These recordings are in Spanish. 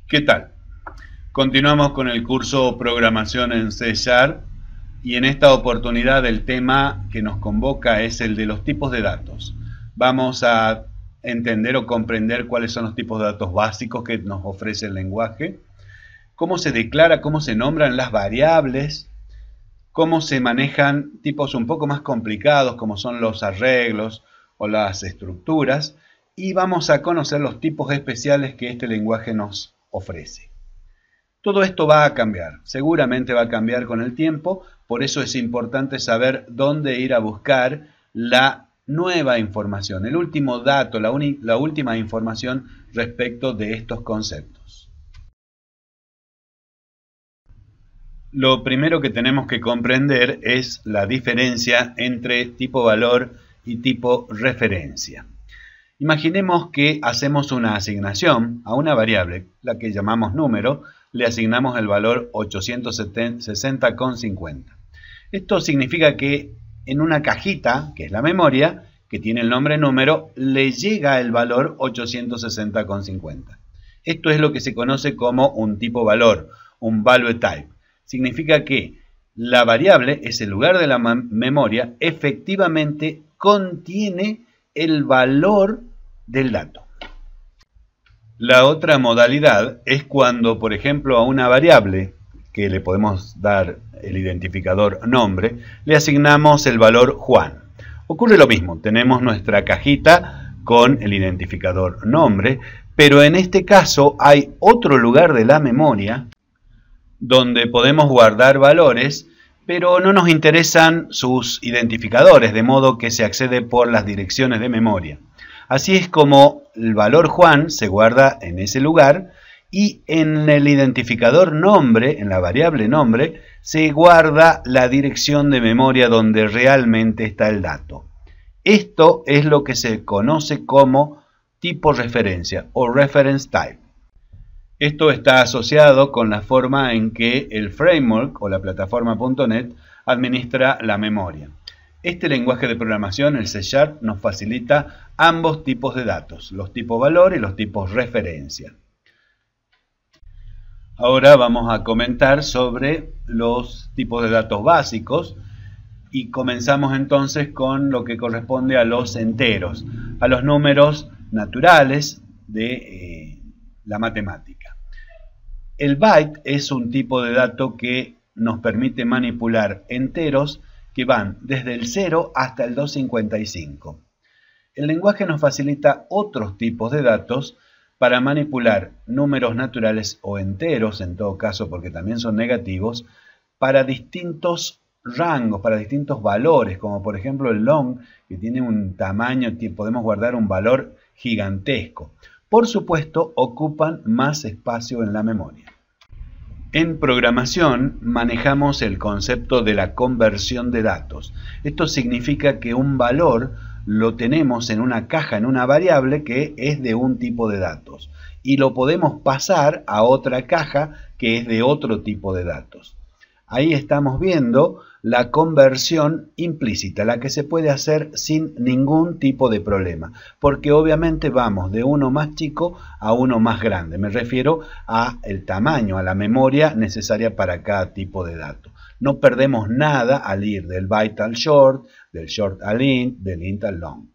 ¿Qué tal? Continuamos con el curso Programación en C# y en esta oportunidad el tema que nos convoca es el de los tipos de datos. Vamos a entender o comprender cuáles son los tipos de datos básicos que nos ofrece el lenguaje, cómo se declara, cómo se nombran las variables, cómo se manejan tipos un poco más complicados como son los arreglos o las estructuras, y vamos a conocer los tipos especiales que este lenguaje nos ofrece. Todo esto va a cambiar, seguramente va a cambiar con el tiempo, por eso es importante saber dónde ir a buscar la nueva información, el último dato, la última información respecto de estos conceptos. Lo primero que tenemos que comprender es la diferencia entre tipo valor y tipo referencia. Imaginemos que hacemos una asignación a una variable, la que llamamos número, le asignamos el valor 860,50. Esto significa que en una cajita, que es la memoria, que tiene el nombre número, le llega el valor 860,50. Esto es lo que se conoce como un tipo valor, un value type. Significa que la variable, ese lugar de la memoria, efectivamente contiene el valor del dato. La otra modalidad es cuando, por ejemplo, a una variable que le podemos dar el identificador nombre, le asignamos el valor Juan. Ocurre lo mismo, tenemos nuestra cajita con el identificador nombre, pero en este caso hay otro lugar de la memoria donde podemos guardar valores, pero no nos interesan sus identificadores, de modo que se accede por las direcciones de memoria. Así es como el valor Juan se guarda en ese lugar y en el identificador nombre, en la variable nombre, se guarda la dirección de memoria donde realmente está el dato. Esto es lo que se conoce como tipo referencia o reference type. Esto está asociado con la forma en que el framework o la plataforma.net administra la memoria. Este lenguaje de programación, el C#, nos facilita ambos tipos de datos, los tipos valor y los tipos referencia. Ahora vamos a comentar sobre los tipos de datos básicos y comenzamos entonces con lo que corresponde a los enteros, a los números naturales de la matemática. El byte es un tipo de dato que nos permite manipular enteros que van desde el 0 hasta el 255. El lenguaje nos facilita otros tipos de datos para manipular números naturales o enteros, en todo caso porque también son negativos, para distintos rangos, para distintos valores, como por ejemplo el long, que tiene un tamaño, podemos guardar un valor gigantesco. Por supuesto, ocupan más espacio en la memoria. En programación manejamos el concepto de la conversión de datos. Esto significa que un valor lo tenemos en una caja, en una variable que es de un tipo de datos y lo podemos pasar a otra caja que es de otro tipo de datos. Ahí estamos viendo la conversión implícita, la que se puede hacer sin ningún tipo de problema, porque obviamente vamos de uno más chico a uno más grande. Me refiero al tamaño, a la memoria necesaria para cada tipo de dato. No perdemos nada al ir del byte al short, del short al int, del int al long.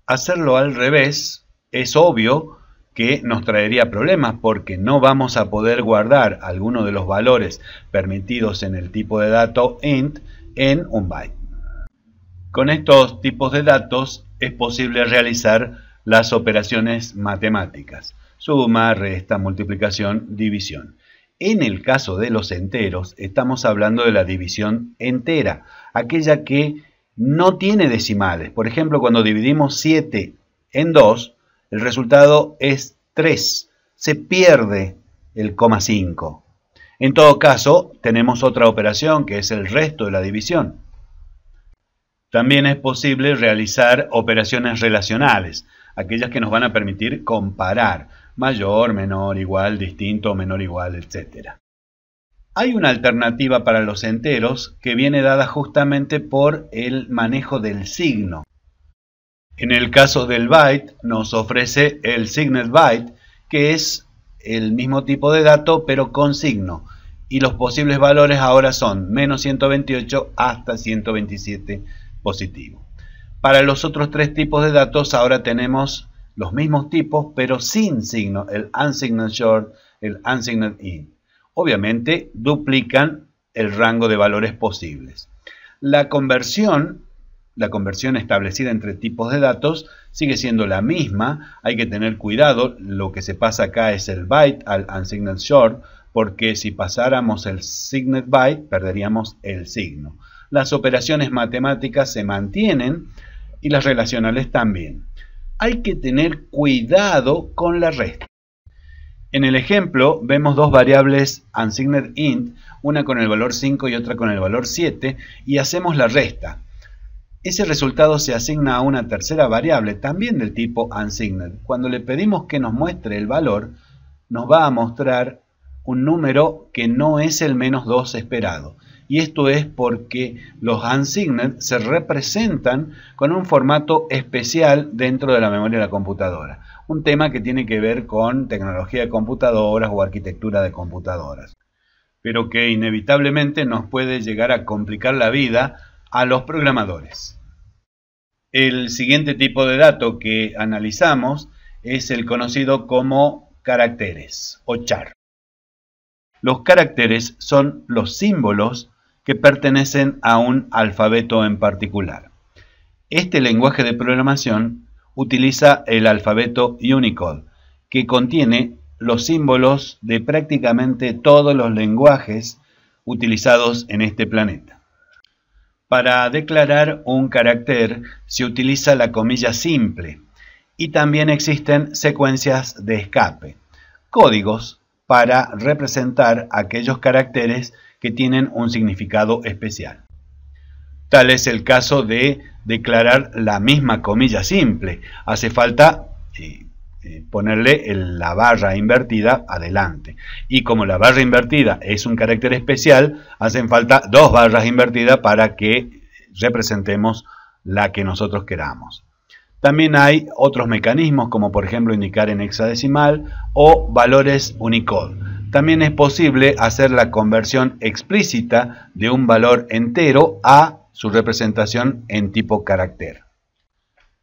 Hacerlo al revés es obvio que nos traería problemas porque no vamos a poder guardar alguno de los valores permitidos en el tipo de dato int en un byte. Con estos tipos de datos es posible realizar las operaciones matemáticas: suma, resta, multiplicación, división. En el caso de los enteros estamos hablando de la división entera, aquella que no tiene decimales. Por ejemplo, cuando dividimos 7 en 2, el resultado es 3. Se pierde el coma 5. En todo caso, tenemos otra operación que es el resto de la división. También es posible realizar operaciones relacionales, aquellas que nos van a permitir comparar mayor, menor, igual, distinto, menor, igual, etc. Hay una alternativa para los enteros que viene dada justamente por el manejo del signo. En el caso del byte nos ofrece el signet byte, que es el mismo tipo de dato pero con signo, y los posibles valores ahora son menos 128 hasta 127 positivo. Para los otros tres tipos de datos ahora tenemos los mismos tipos pero sin signo, el unsigned short, el unsigned int. Obviamente duplican el rango de valores posibles. La conversión establecida entre tipos de datos sigue siendo la misma. Hay que tener cuidado, lo que se pasa acá es el byte al unsigned short, porque si pasáramos el signed byte perderíamos el signo. Las operaciones matemáticas se mantienen y las relacionales también. Hay que tener cuidado con la resta. En el ejemplo vemos dos variables unsigned int, una con el valor 5 y otra con el valor 7, y hacemos la resta. Ese resultado se asigna a una tercera variable, también del tipo unsigned. Cuando le pedimos que nos muestre el valor, nos va a mostrar un número que no es el menos 2 esperado. Y esto es porque los unsigned se representan con un formato especial dentro de la memoria de la computadora. Un tema que tiene que ver con tecnología de computadoras o arquitectura de computadoras, pero que inevitablemente nos puede llegar a complicar la vida a los programadores. El siguiente tipo de dato que analizamos es el conocido como caracteres o char. Los caracteres son los símbolos que pertenecen a un alfabeto en particular. Este lenguaje de programación utiliza el alfabeto Unicode, que contiene los símbolos de prácticamente todos los lenguajes utilizados en este planeta. Para declarar un carácter se utiliza la comilla simple y también existen secuencias de escape, códigos para representar aquellos caracteres que tienen un significado especial. Tal es el caso de declarar la misma comilla simple. Hace falta ponerle la barra invertida adelante. Y como la barra invertida es un carácter especial, hacen falta dos barras invertidas para que representemos la que nosotros queramos. También hay otros mecanismos, como por ejemplo indicar en hexadecimal o valores Unicode. También es posible hacer la conversión explícita de un valor entero a su representación en tipo carácter.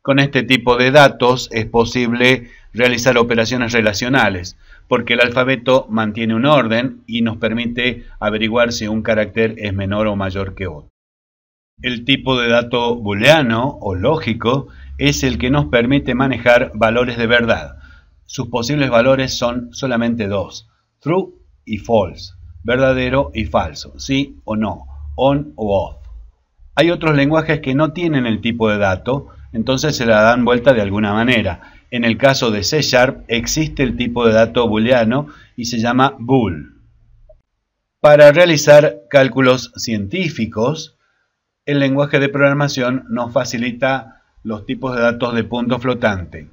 Con este tipo de datos es posible realizar operaciones relacionales, porque el alfabeto mantiene un orden y nos permite averiguar si un carácter es menor o mayor que otro. El tipo de dato booleano o lógico es el que nos permite manejar valores de verdad. Sus posibles valores son solamente dos: true y false, verdadero y falso, sí o no, on o off. Hay otros lenguajes que no tienen el tipo de dato, entonces se la dan vuelta de alguna manera. En el caso de C# existe el tipo de dato booleano y se llama bool. Para realizar cálculos científicos, el lenguaje de programación nos facilita los tipos de datos de punto flotante.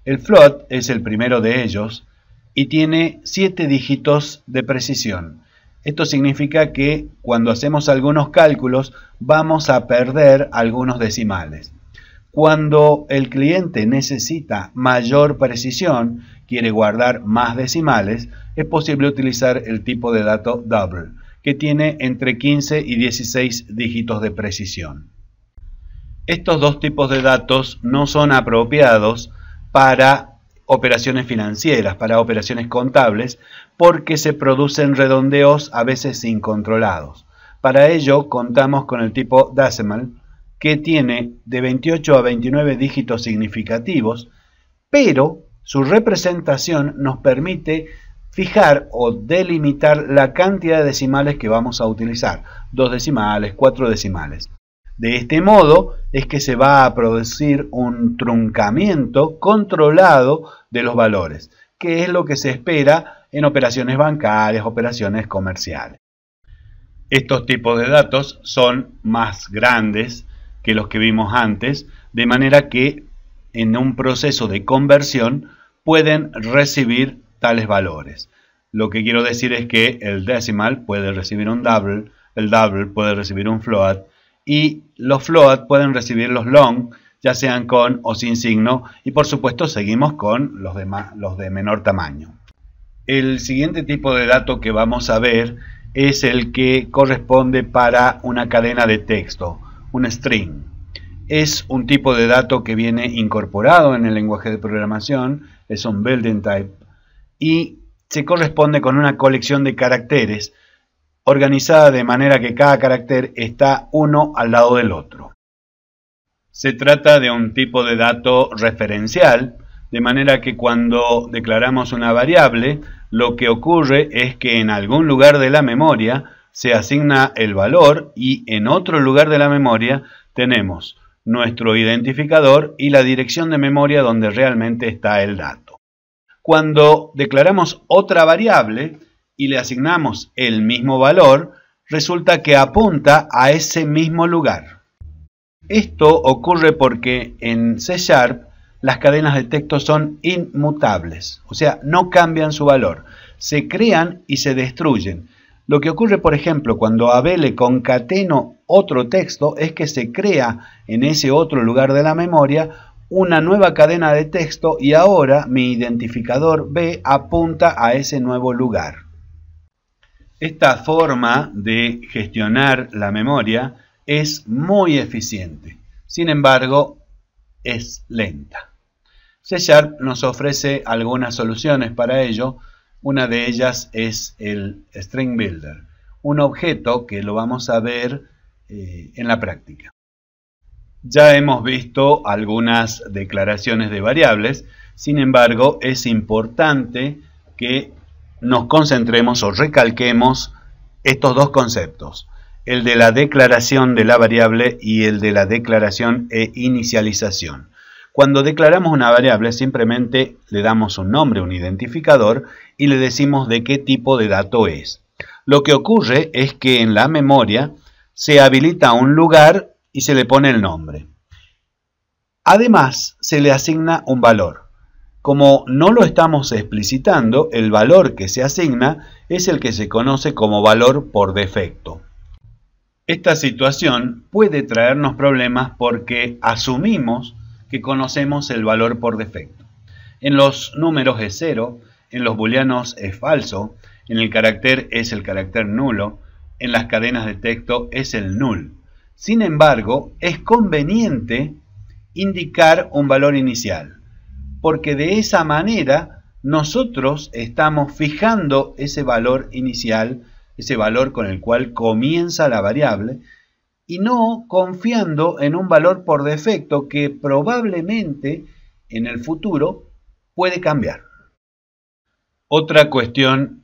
El float es el primero de ellos y tiene 7 dígitos de precisión. Esto significa que cuando hacemos algunos cálculos vamos a perder algunos decimales. Cuando el cliente necesita mayor precisión, quiere guardar más decimales, es posible utilizar el tipo de dato double, que tiene entre 15 y 16 dígitos de precisión. Estos dos tipos de datos no son apropiados para operaciones financieras, para operaciones contables, porque se producen redondeos a veces incontrolados. Para ello contamos con el tipo decimal, que tiene de 28 a 29 dígitos significativos, pero su representación nos permite fijar o delimitar la cantidad de decimales que vamos a utilizar, 2 decimales, 4 decimales. De este modo es que se va a producir un truncamiento controlado de los valores, que es lo que se espera en operaciones bancarias, operaciones comerciales. Estos tipos de datos son más grandes que los que vimos antes, de manera que en un proceso de conversión pueden recibir tales valores. Lo que quiero decir es que el decimal puede recibir un double, el double puede recibir un float, y los float pueden recibir los long, ya sean con o sin signo, y por supuesto seguimos con los de menor tamaño. El siguiente tipo de dato que vamos a ver es el que corresponde para una cadena de texto, un string. Es un tipo de dato que viene incorporado en el lenguaje de programación, es un built-in type, y se corresponde con una colección de caracteres organizada de manera que cada carácter está uno al lado del otro. Se trata de un tipo de dato referencial, de manera que cuando declaramos una variable, lo que ocurre es que en algún lugar de la memoria se asigna el valor y en otro lugar de la memoria tenemos nuestro identificador y la dirección de memoria donde realmente está el dato. Cuando declaramos otra variable y le asignamos el mismo valor, resulta que apunta a ese mismo lugar. Esto ocurre porque en C# las cadenas de texto son inmutables, o sea, no cambian su valor, se crean y se destruyen. Lo que ocurre, por ejemplo, cuando a B le concateno otro texto es que se crea en ese otro lugar de la memoria una nueva cadena de texto y ahora mi identificador B apunta a ese nuevo lugar. Esta forma de gestionar la memoria es muy eficiente, sin embargo, es lenta. C# nos ofrece algunas soluciones para ello. Una de ellas es el String Builder, un objeto que lo vamos a ver en la práctica. Ya hemos visto algunas declaraciones de variables, sin embargo, es importante que nos concentremos o recalquemos estos dos conceptos, el de la declaración de la variable y el de la declaración e inicialización. Cuando declaramos una variable simplemente le damos un nombre, un identificador y le decimos de qué tipo de dato es. Lo que ocurre es que en la memoria se habilita un lugar y se le pone el nombre. Además se le asigna un valor. Como no lo estamos explicitando, el valor que se asigna es el que se conoce como valor por defecto. Esta situación puede traernos problemas porque asumimos que conocemos el valor por defecto. En los números es 0, en los booleanos es falso, en el carácter es el carácter nulo, en las cadenas de texto es el null. Sin embargo, es conveniente indicar un valor inicial, porque de esa manera nosotros estamos fijando ese valor inicial, ese valor con el cual comienza la variable, y no confiando en un valor por defecto que probablemente en el futuro puede cambiar. Otra cuestión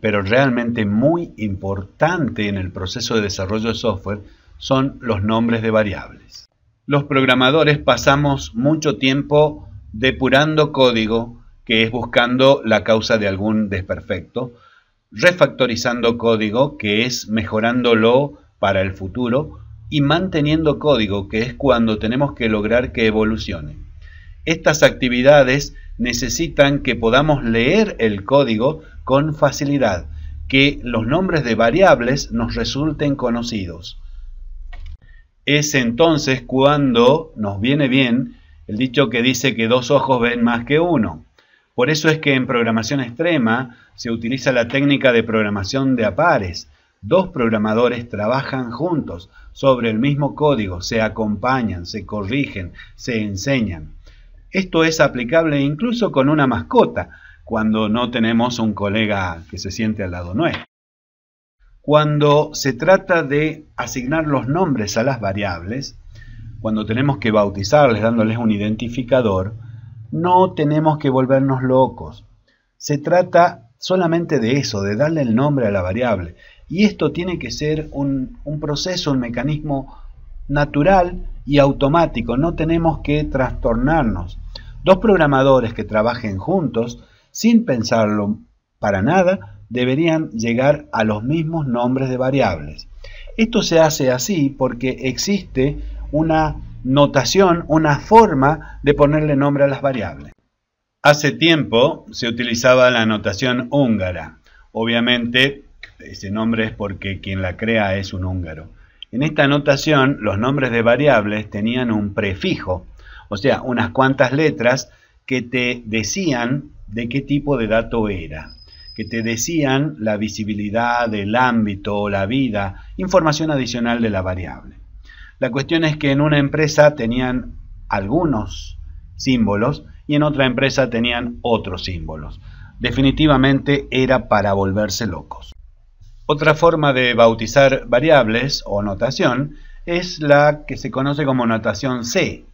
pero realmente muy importante en el proceso de desarrollo de software son los nombres de variables. Los programadores pasamos mucho tiempo depurando código, que es buscando la causa de algún desperfecto, refactorizando código, que es mejorándolo para el futuro, y manteniendo código, que es cuando tenemos que lograr que evolucione. Estas actividades necesitan que podamos leer el código con facilidad, que los nombres de variables nos resulten conocidos. Es entonces cuando nos viene bien el dicho que dice que 2 ojos ven más que uno. Por eso es que en programación extrema se utiliza la técnica de programación de a pares. 2 programadores trabajan juntos sobre el mismo código, se acompañan, se corrigen, se enseñan. Esto es aplicable incluso con una mascota, cuando no tenemos un colega que se siente al lado nuestro. Cuando se trata de asignar los nombres a las variables, cuando tenemos que bautizarles dándoles un identificador, no tenemos que volvernos locos. Se trata solamente de eso, de darle el nombre a la variable. Y esto tiene que ser un proceso, un mecanismo natural y automático. No tenemos que trastornarnos. 2 programadores que trabajen juntos, sin pensarlo para nada, deberían llegar a los mismos nombres de variables. Esto se hace así porque existe una notación, una forma de ponerle nombre a las variables. Hace tiempo se utilizaba la notación húngara. Obviamente, ese nombre es porque quien la crea es un húngaro. En esta notación, los nombres de variables tenían un prefijo, o sea, unas cuantas letras que te decían de qué tipo de dato era. que te decían la visibilidad, el ámbito, la vida, información adicional de la variable. La cuestión es que en una empresa tenían algunos símbolos y en otra empresa tenían otros símbolos. Definitivamente era para volverse locos. Otra forma de bautizar variables o notación es la que se conoce como notación C.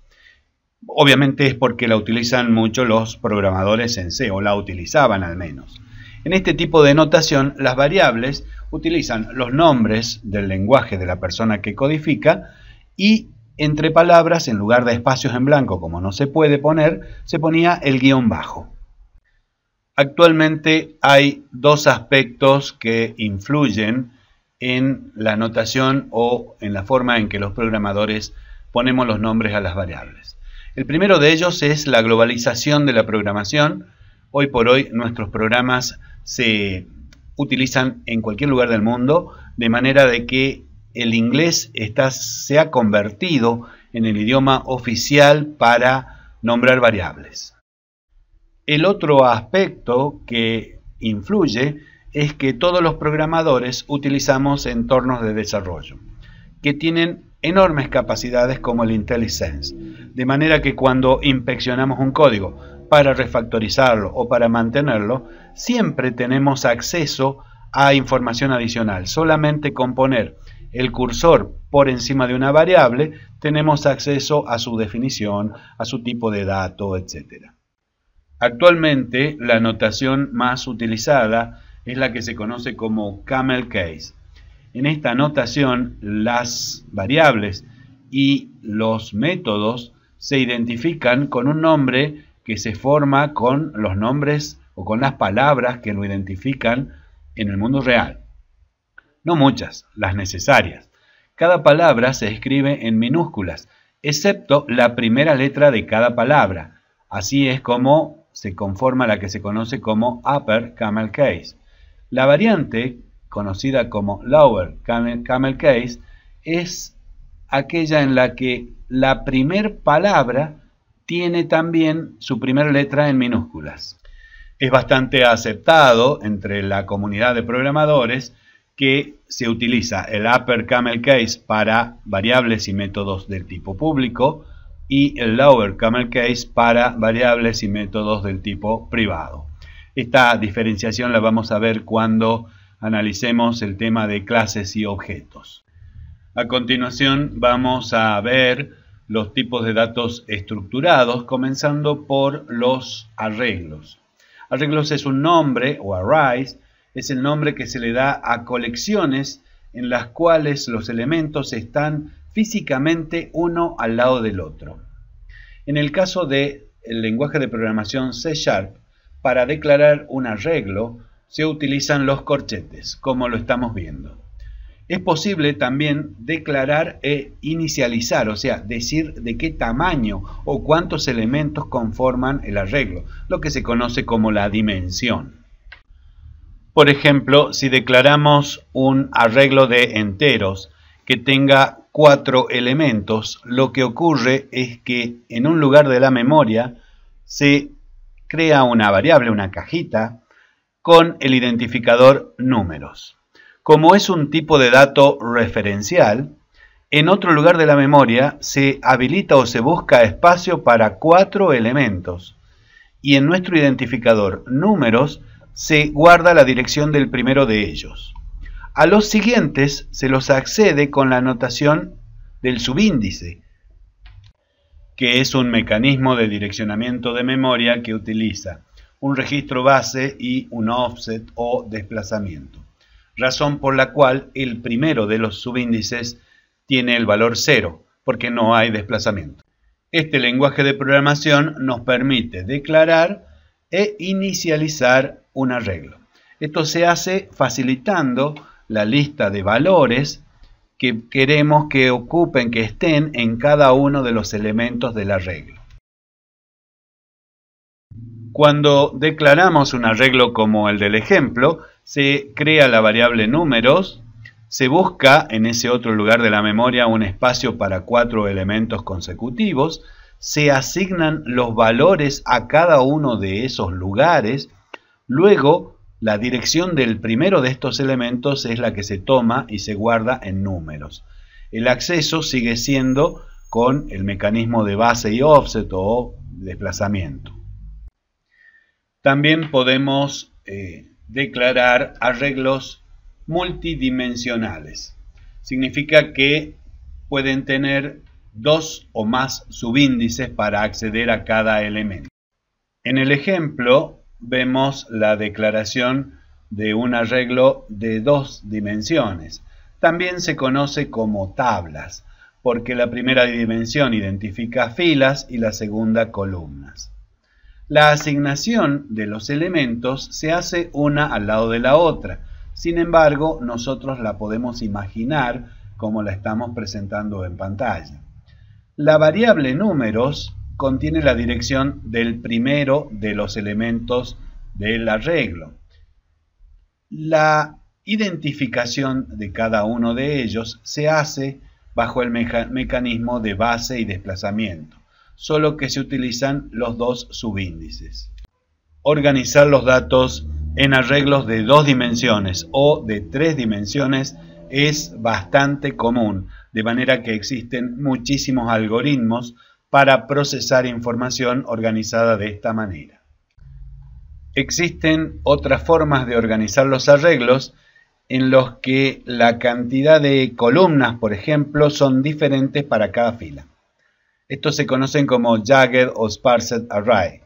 Obviamente es porque la utilizan mucho los programadores en C, o la utilizaban al menos. En este tipo de notación, las variables utilizan los nombres del lenguaje de la persona que codifica y entre palabras, en lugar de espacios en blanco, como no se puede poner, se ponía el guión bajo. Actualmente hay dos aspectos que influyen en la notación o en la forma en que los programadores ponemos los nombres a las variables. El primero de ellos es la globalización de la programación. Hoy por hoy nuestros programas se utilizan en cualquier lugar del mundo, de manera de que el inglés se ha convertido en el idioma oficial para nombrar variables. El otro aspecto que influye es que todos los programadores utilizamos entornos de desarrollo que tienen enormes capacidades como el IntelliSense, de manera que cuando inspeccionamos un código para refactorizarlo o para mantenerlo, siempre tenemos acceso a información adicional. Solamente con poner el cursor por encima de una variable tenemos acceso a su definición, a su tipo de dato, etc. Actualmente la notación más utilizada es la que se conoce como camel case. En esta notación las variables y los métodos se identifican con un nombre que se forma con los nombres o con las palabras que lo identifican en el mundo real. No muchas, las necesarias. Cada palabra se escribe en minúsculas, excepto la primera letra de cada palabra. Así es como se conforma la que se conoce como upper camel case. La variante, conocida como lower camel case, es aquella en la que la primer palabra tiene también su primera letra en minúsculas. Es bastante aceptado entre la comunidad de programadores que se utiliza el upper camel case para variables y métodos del tipo público y el lower camel case para variables y métodos del tipo privado. Esta diferenciación la vamos a ver cuando analicemos el tema de clases y objetos. A continuación vamos a ver los tipos de datos estructurados, comenzando por los arreglos. Arreglos es un nombre, o arrays, es el nombre que se le da a colecciones en las cuales los elementos están físicamente uno al lado del otro. En el caso del lenguaje de programación C#, para declarar un arreglo se utilizan los corchetes, como lo estamos viendo. Es posible también declarar e inicializar, o sea, decir de qué tamaño o cuántos elementos conforman el arreglo, lo que se conoce como la dimensión. Por ejemplo, si declaramos un arreglo de enteros que tenga 4 elementos, lo que ocurre es que en un lugar de la memoria se crea una variable, una cajita, con el identificador números. Como es un tipo de dato referencial, en otro lugar de la memoria se habilita o se busca espacio para 4 elementos y en nuestro identificador números se guarda la dirección del primero de ellos. A los siguientes se los accede con la notación del subíndice, que es un mecanismo de direccionamiento de memoria que utiliza un registro base y un offset o desplazamiento, razón por la cual el primero de los subíndices tiene el valor 0, porque no hay desplazamiento. Este lenguaje de programación nos permite declarar e inicializar un arreglo. Esto se hace facilitando la lista de valores que queremos que ocupen, que estén en cada uno de los elementos del arreglo. Cuando declaramos un arreglo como el del ejemplo, se crea la variable números, se busca en ese otro lugar de la memoria un espacio para 4 elementos consecutivos, se asignan los valores a cada uno de esos lugares, luego La dirección del primero de estos elementos es la que se toma y se guarda en números. El acceso sigue siendo con el mecanismo de base y offset o desplazamiento. También podemos declarar arreglos multidimensionales. Significa que pueden tener dos o más subíndices para acceder a cada elemento. En el ejemplo vemos la declaración de un arreglo de dos dimensiones. También se conoce como tablas, porque la primera dimensión identifica filas y la segunda columnas. La asignación de los elementos se hace una al lado de la otra. Sin embargo, nosotros la podemos imaginar como la estamos presentando en pantalla. La variable números contiene la dirección del primero de los elementos del arreglo. La identificación de cada uno de ellos se hace bajo el mecanismo de base y desplazamiento, solo que se utilizan los dos subíndices. Organizar los datos en arreglos de 2 dimensiones o de 3 dimensiones es bastante común, de manera que existen muchísimos algoritmos para procesar información organizada de esta manera. Existen otras formas de organizar los arreglos en los que la cantidad de columnas, por ejemplo, son diferentes para cada fila. Estos se conocen como Jagged o Sparsed Array.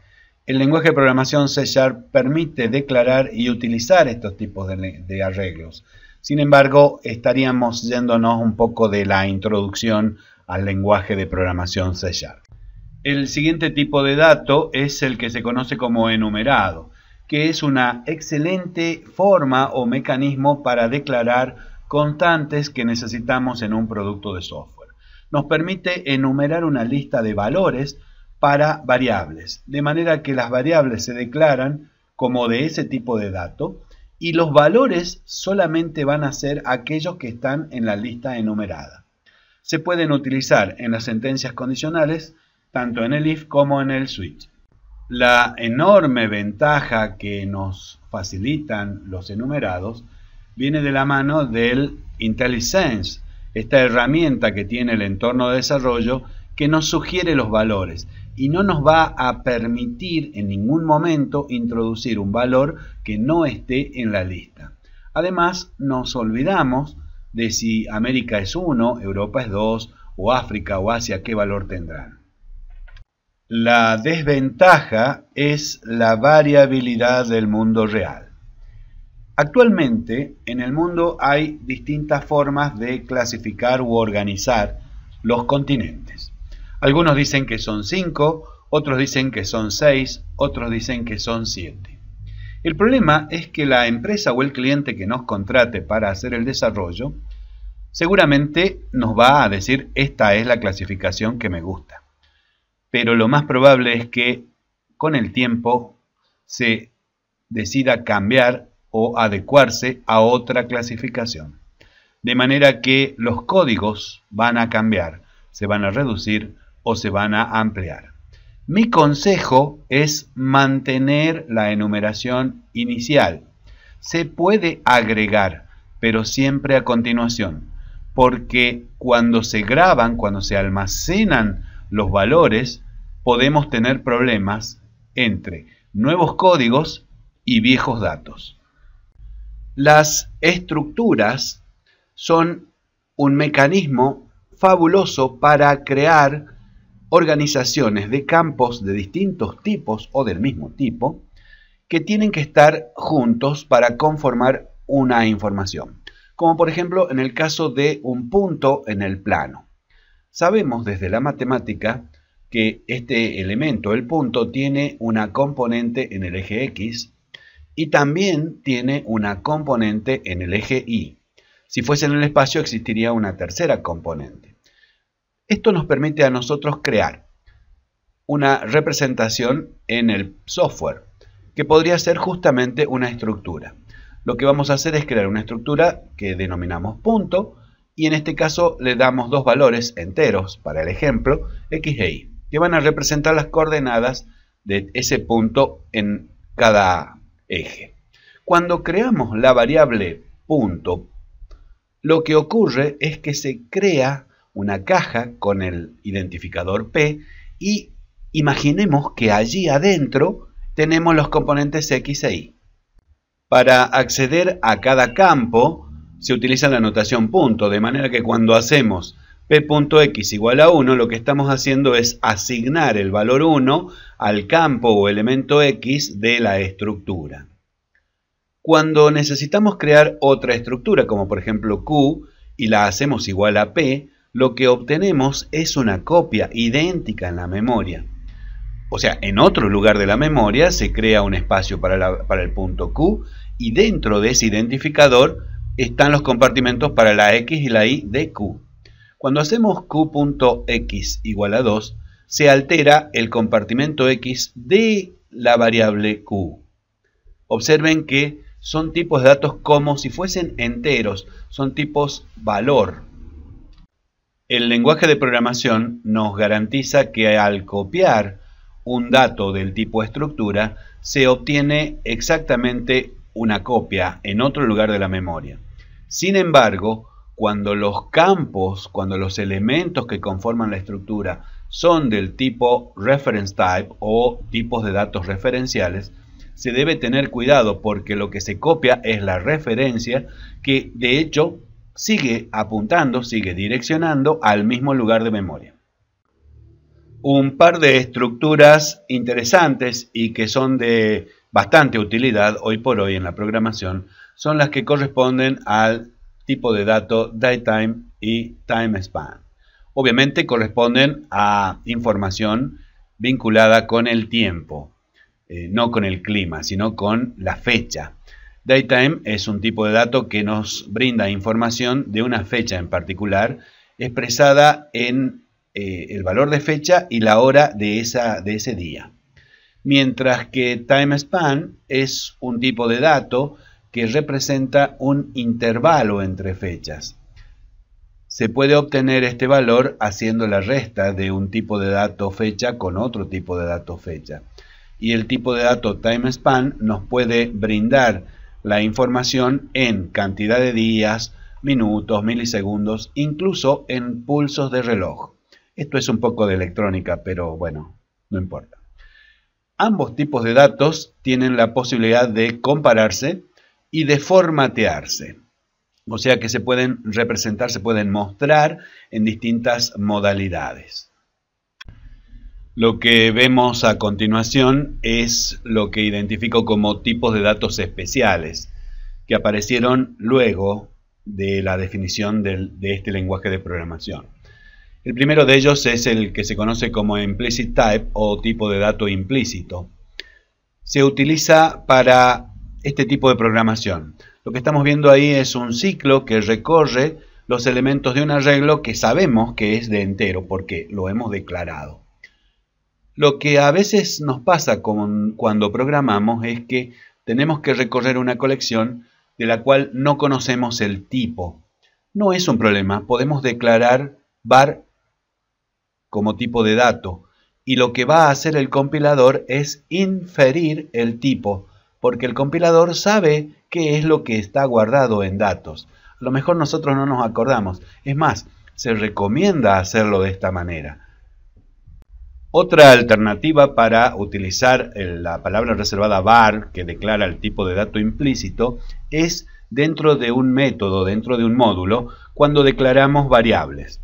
El lenguaje de programación C# permite declarar y utilizar estos tipos de arreglos. Sin embargo, estaríamos yéndonos un poco de la introducción al lenguaje de programación C#. El siguiente tipo de dato es el que se conoce como enumerado, que es una excelente forma o mecanismo para declarar constantes que necesitamos en un producto de software. Nos permite enumerar una lista de valores para variables, de manera que las variables se declaran como de ese tipo de dato y los valores solamente van a ser aquellos que están en la lista enumerada. Se pueden utilizar en las sentencias condicionales, tanto en el if como en el switch. La enorme ventaja que nos facilitan los enumerados viene de la mano del IntelliSense, esta herramienta que tiene el entorno de desarrollo que nos sugiere los valores y no nos va a permitir en ningún momento introducir un valor que no esté en la lista. Además, nos olvidamos de si América es 1, Europa es 2 o África o Asia, qué valor tendrán. La desventaja es la variabilidad del mundo real. Actualmente, en el mundo hay distintas formas de clasificar u organizar los continentes. Algunos dicen que son 5, otros dicen que son 6, otros dicen que son 7. El problema es que la empresa o el cliente que nos contrate para hacer el desarrollo seguramente nos va a decir esta es la clasificación que me gusta. Pero lo más probable es que con el tiempo se decida cambiar o adecuarse a otra clasificación. De manera que los códigos van a cambiar, se van a reducir o se van a ampliar. Mi consejo es mantener la enumeración inicial. Se puede agregar, pero siempre a continuación, porque cuando se graban, cuando se almacenan los valores, podemos tener problemas entre nuevos códigos y viejos datos. Las estructuras son un mecanismo fabuloso para crear organizaciones de campos de distintos tipos o del mismo tipo que tienen que estar juntos para conformar una información. Como por ejemplo en el caso de un punto en el plano. Sabemos desde la matemática que este elemento, el punto, tiene una componente en el eje X y también tiene una componente en el eje Y. Si fuese en el espacio existiría una tercera componente. Esto nos permite a nosotros crear una representación en el software que podría ser justamente una estructura. Lo que vamos a hacer es crear una estructura que denominamos punto y en este caso le damos dos valores enteros para el ejemplo, X e Y, que van a representar las coordenadas de ese punto en cada eje. Cuando creamos la variable punto, lo que ocurre es que se crea una caja con el identificador P y imaginemos que allí adentro tenemos los componentes X e Y. Para acceder a cada campo se utiliza la notación punto, de manera que cuando hacemos p.x igual a 1, lo que estamos haciendo es asignar el valor 1 al campo o elemento X de la estructura. Cuando necesitamos crear otra estructura, como por ejemplo Q, y la hacemos igual a P, lo que obtenemos es una copia idéntica en la memoria. O sea, en otro lugar de la memoria se crea un espacio para el punto Q y dentro de ese identificador están los compartimentos para la X y la Y de Q. Cuando hacemos Q.x igual a 2, se altera el compartimento X de la variable Q. Observen que son tipos de datos como si fuesen enteros, son tipos valor. El lenguaje de programación nos garantiza que al copiar un dato del tipo estructura, se obtiene exactamente una copia en otro lugar de la memoria. Sin embargo, cuando los campos, cuando los elementos que conforman la estructura son del tipo reference type o tipos de datos referenciales, se debe tener cuidado porque lo que se copia es la referencia que de hecho sigue apuntando, sigue direccionando al mismo lugar de memoria. Un par de estructuras interesantes y que son de bastante utilidad hoy por hoy en la programación son las que corresponden al tipo de dato datetime y timespan. Obviamente corresponden a información vinculada con el tiempo, no con el clima, sino con la fecha. Datetime es un tipo de dato que nos brinda información de una fecha en particular, expresada en el valor de fecha y la hora de ese día. Mientras que timespan es un tipo de dato que representa un intervalo entre fechas. Se puede obtener este valor haciendo la resta de un tipo de dato fecha con otro tipo de dato fecha. Y el tipo de dato timespan nos puede brindar la información en cantidad de días, minutos, milisegundos, incluso en pulsos de reloj. Esto es un poco de electrónica, pero bueno, no importa. Ambos tipos de datos tienen la posibilidad de compararse y de formatearse. O sea que se pueden representar, se pueden mostrar en distintas modalidades. Lo que vemos a continuación es lo que identifico como tipos de datos especiales, que aparecieron luego de la definición de este lenguaje de programación. El primero de ellos es el que se conoce como implicit type o tipo de dato implícito. Se utiliza para este tipo de programación. Lo que estamos viendo ahí es un ciclo que recorre los elementos de un arreglo que sabemos que es de entero porque lo hemos declarado. Lo que a veces nos pasa cuando programamos es que tenemos que recorrer una colección de la cual no conocemos el tipo. No es un problema, podemos declarar var como tipo de dato y lo que va a hacer el compilador es inferir el tipo porque el compilador sabe qué es lo que está guardado en datos. A lo mejor nosotros no nos acordamos, es más, se recomienda hacerlo de esta manera. Otra alternativa para utilizar la palabra reservada var, que declara el tipo de dato implícito, es dentro de un método, dentro de un módulo, cuando declaramos variables.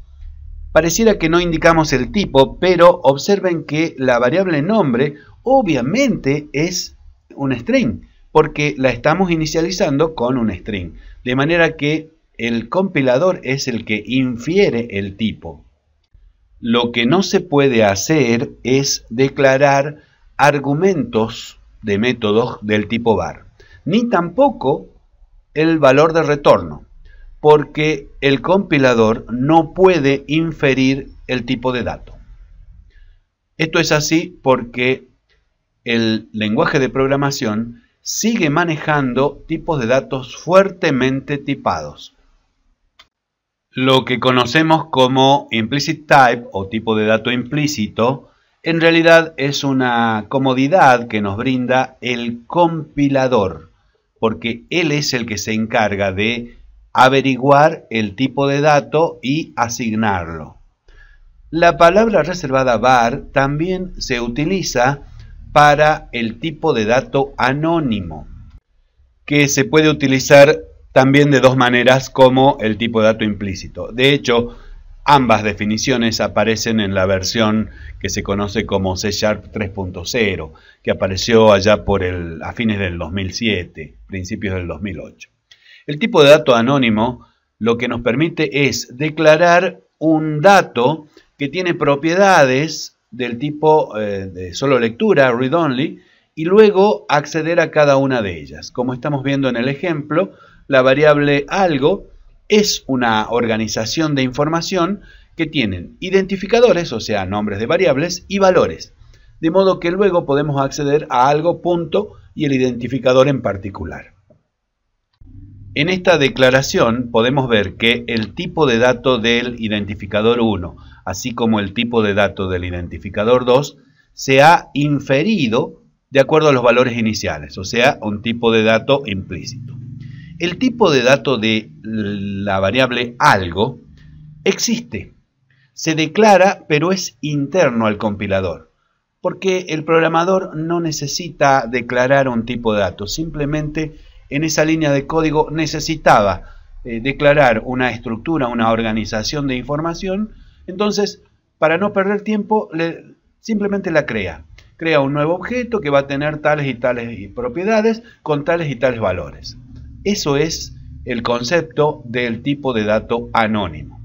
Pareciera que no indicamos el tipo, pero observen que la variable nombre obviamente es un string, porque la estamos inicializando con un string, de manera que el compilador es el que infiere el tipo. Lo que no se puede hacer es declarar argumentos de métodos del tipo var, ni tampoco el valor de retorno, porque el compilador no puede inferir el tipo de dato. Esto es así porque el lenguaje de programación sigue manejando tipos de datos fuertemente tipados. Lo que conocemos como implicit type o tipo de dato implícito en realidad es una comodidad que nos brinda el compilador porque él es el que se encarga de averiguar el tipo de dato y asignarlo. La palabra reservada var también se utiliza para el tipo de dato anónimo, que se puede utilizar también de dos maneras como el tipo de dato implícito. De hecho, ambas definiciones aparecen en la versión que se conoce como C# 3.0, que apareció allá a fines del 2007, principios del 2008. El tipo de dato anónimo lo que nos permite es declarar un dato que tiene propiedades del tipo de solo lectura, read-only, y luego acceder a cada una de ellas. Como estamos viendo en el ejemplo, la variable algo es una organización de información que tienen identificadores, o sea, nombres de variables, y valores. De modo que luego podemos acceder a algo, punto, y el identificador en particular. En esta declaración podemos ver que el tipo de dato del identificador 1, así como el tipo de dato del identificador 2, se ha inferido de acuerdo a los valores iniciales, o sea, un tipo de dato implícito. El tipo de dato de la variable algo existe, se declara, pero es interno al compilador, porque el programador no necesita declarar un tipo de dato, simplemente en esa línea de código necesitaba declarar una estructura, una organización de información. Entonces, para no perder tiempo, simplemente la crea. Crea un nuevo objeto que va a tener tales y tales propiedades con tales y tales valores. Eso es el concepto del tipo de dato anónimo.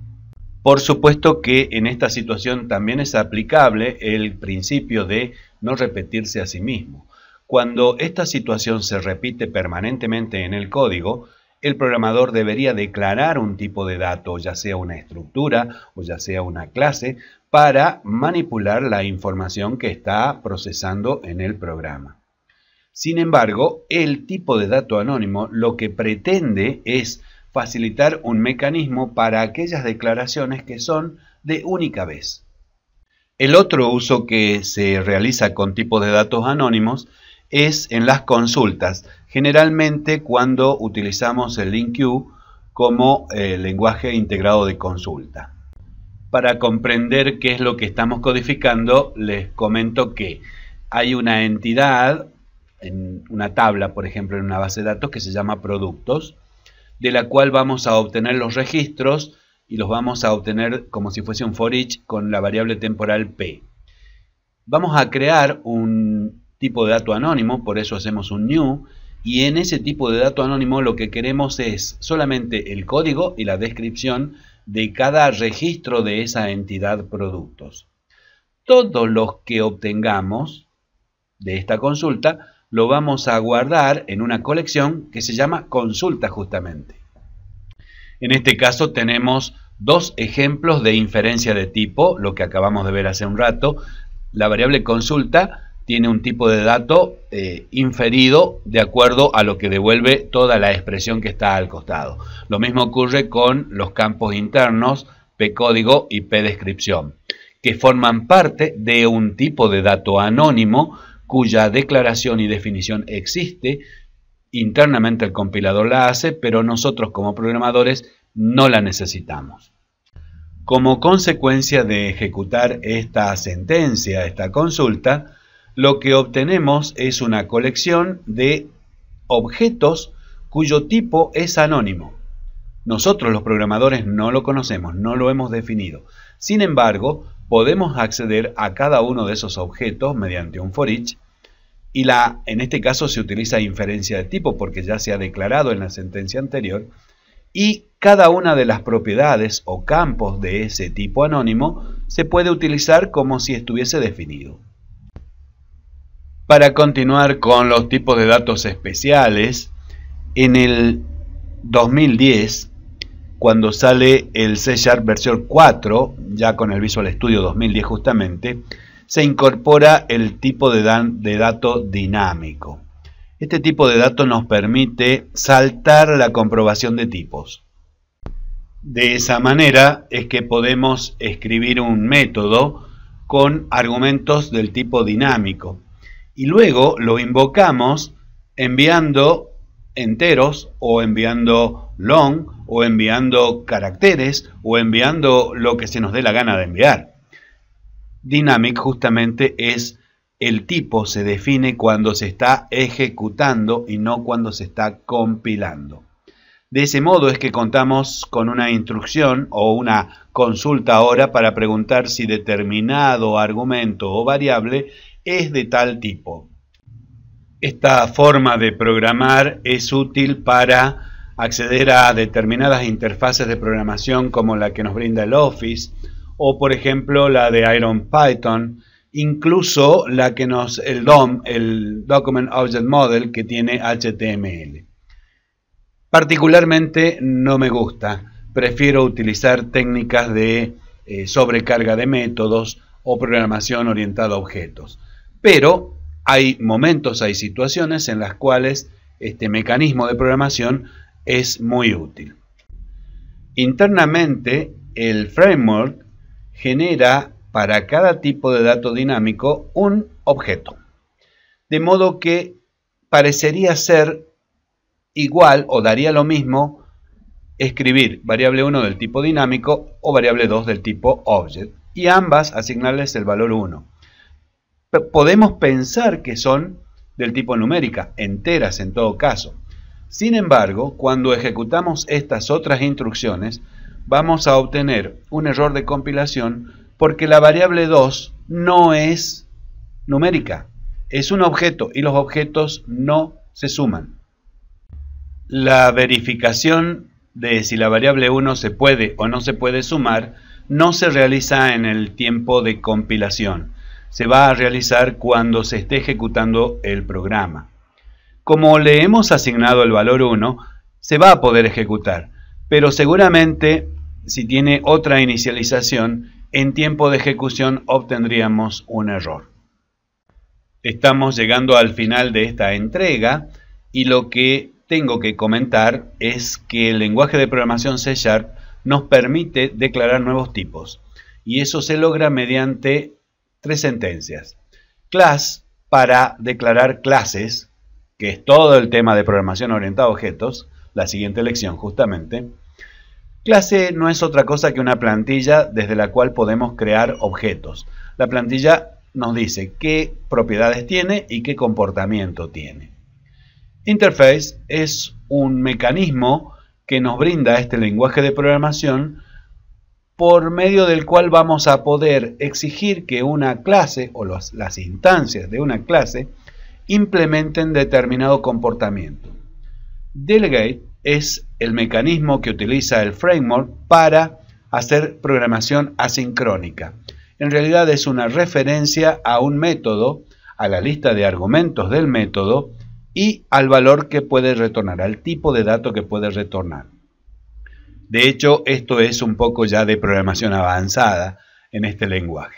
Por supuesto que en esta situación también es aplicable el principio de no repetirse a sí mismo. Cuando esta situación se repite permanentemente en el código, el programador debería declarar un tipo de dato, ya sea una estructura o ya sea una clase, para manipular la información que está procesando en el programa. Sin embargo, el tipo de dato anónimo lo que pretende es facilitar un mecanismo para aquellas declaraciones que son de única vez. El otro uso que se realiza con tipos de datos anónimos es en las consultas, generalmente cuando utilizamos el LINQ como lenguaje integrado de consulta. Para comprender qué es lo que estamos codificando, les comento que hay una entidad en una tabla, por ejemplo, en una base de datos que se llama productos, de la cual vamos a obtener los registros y los vamos a obtener como si fuese un for each con la variable temporal p. Vamos a crear un tipo de dato anónimo, por eso hacemos un new, y en ese tipo de dato anónimo lo que queremos es solamente el código y la descripción de cada registro de esa entidad productos. Todos los que obtengamos de esta consulta lo vamos a guardar en una colección que se llama consulta justamente. En este caso tenemos dos ejemplos de inferencia de tipo, lo que acabamos de ver hace un rato. La variable consulta tiene un tipo de dato inferido de acuerdo a lo que devuelve toda la expresión que está al costado. Lo mismo ocurre con los campos internos pcódigo y pdescripción, que forman parte de un tipo de dato anónimo cuya declaración y definición existe. Internamente el compilador la hace, pero nosotros como programadores no la necesitamos. Como consecuencia de ejecutar esta sentencia, esta consulta, lo que obtenemos es una colección de objetos cuyo tipo es anónimo. Nosotros los programadores no lo conocemos, no lo hemos definido. Sin embargo, podemos acceder a cada uno de esos objetos mediante un for each, y en este caso se utiliza inferencia de tipo porque ya se ha declarado en la sentencia anterior, y cada una de las propiedades o campos de ese tipo anónimo se puede utilizar como si estuviese definido. Para continuar con los tipos de datos especiales, en el 2010, cuando sale el C# versión 4, ya con el Visual Studio 2010 justamente, se incorpora el tipo de dato dinámico. Este tipo de dato nos permite saltar la comprobación de tipos. De esa manera es que podemos escribir un método con argumentos del tipo dinámico y luego lo invocamos enviando enteros, o enviando long, o enviando caracteres, o enviando lo que se nos dé la gana de enviar. Dynamic justamente es el tipo, se define cuando se está ejecutando y no cuando se está compilando. De ese modo es que contamos con una instrucción o una consulta ahora para preguntar si determinado argumento o variable es de tal tipo. Esta forma de programar es útil para acceder a determinadas interfaces de programación como la que nos brinda el Office o por ejemplo la de IronPython, incluso la que el DOM, el Document Object Model, que tiene HTML. Particularmente no me gusta, prefiero utilizar técnicas de sobrecarga de métodos o programación orientada a objetos. Pero hay momentos, hay situaciones en las cuales este mecanismo de programación es muy útil. Internamente, el framework genera para cada tipo de dato dinámico un objeto. De modo que parecería ser igual o daría lo mismo escribir variable 1 del tipo dinámico o variable 2 del tipo object y ambas asignarles el valor 1. Podemos pensar que son del tipo numérica, enteras en todo caso. Sin embargo, cuando ejecutamos estas otras instrucciones, vamos a obtener un error de compilación porque la variable 2 no es numérica, es un objeto y los objetos no se suman. La verificación de si la variable 1 se puede o no se puede sumar no se realiza en el tiempo de compilación. Se va a realizar cuando se esté ejecutando el programa. Como le hemos asignado el valor 1, se va a poder ejecutar, pero seguramente si tiene otra inicialización, en tiempo de ejecución obtendríamos un error. Estamos llegando al final de esta entrega y lo que tengo que comentar es que el lenguaje de programación C# nos permite declarar nuevos tipos y eso se logra mediante 3 sentencias. Class para declarar clases, que es todo el tema de programación orientada a objetos, la siguiente lección justamente. Clase no es otra cosa que una plantilla desde la cual podemos crear objetos. La plantilla nos dice qué propiedades tiene y qué comportamiento tiene. Interface es un mecanismo que nos brinda este lenguaje de programación por medio del cual vamos a poder exigir que una clase o las instancias de una clase implementen determinado comportamiento. Delegate es el mecanismo que utiliza el framework para hacer programación asincrónica. En realidad es una referencia a un método, a la lista de argumentos del método y al valor que puede retornar, al tipo de dato que puede retornar. De hecho, esto es un poco ya de programación avanzada en este lenguaje.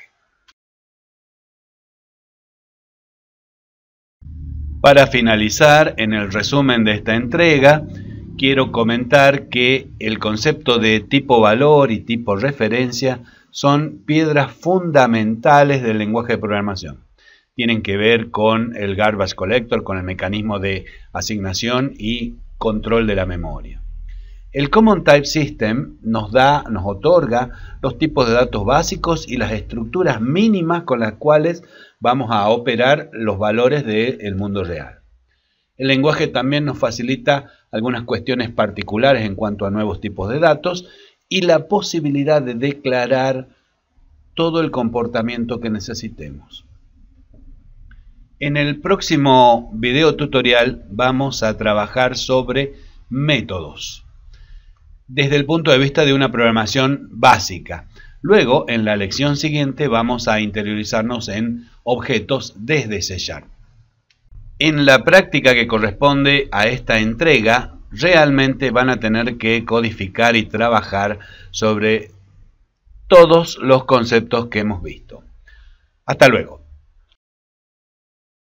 Para finalizar, en el resumen de esta entrega, quiero comentar que el concepto de tipo valor y tipo referencia son piedras fundamentales del lenguaje de programación. Tienen que ver con el garbage collector, con el mecanismo de asignación y control de la memoria. El Common Type System nos otorga los tipos de datos básicos y las estructuras mínimas con las cuales vamos a operar los valores del mundo real. El lenguaje también nos facilita algunas cuestiones particulares en cuanto a nuevos tipos de datos y la posibilidad de declarar todo el comportamiento que necesitemos. En el próximo video tutorial vamos a trabajar sobre métodos desde el punto de vista de una programación básica. Luego, en la lección siguiente, vamos a interiorizarnos en objetos desde C#. En la práctica que corresponde a esta entrega, realmente van a tener que codificar y trabajar sobre todos los conceptos que hemos visto. Hasta luego.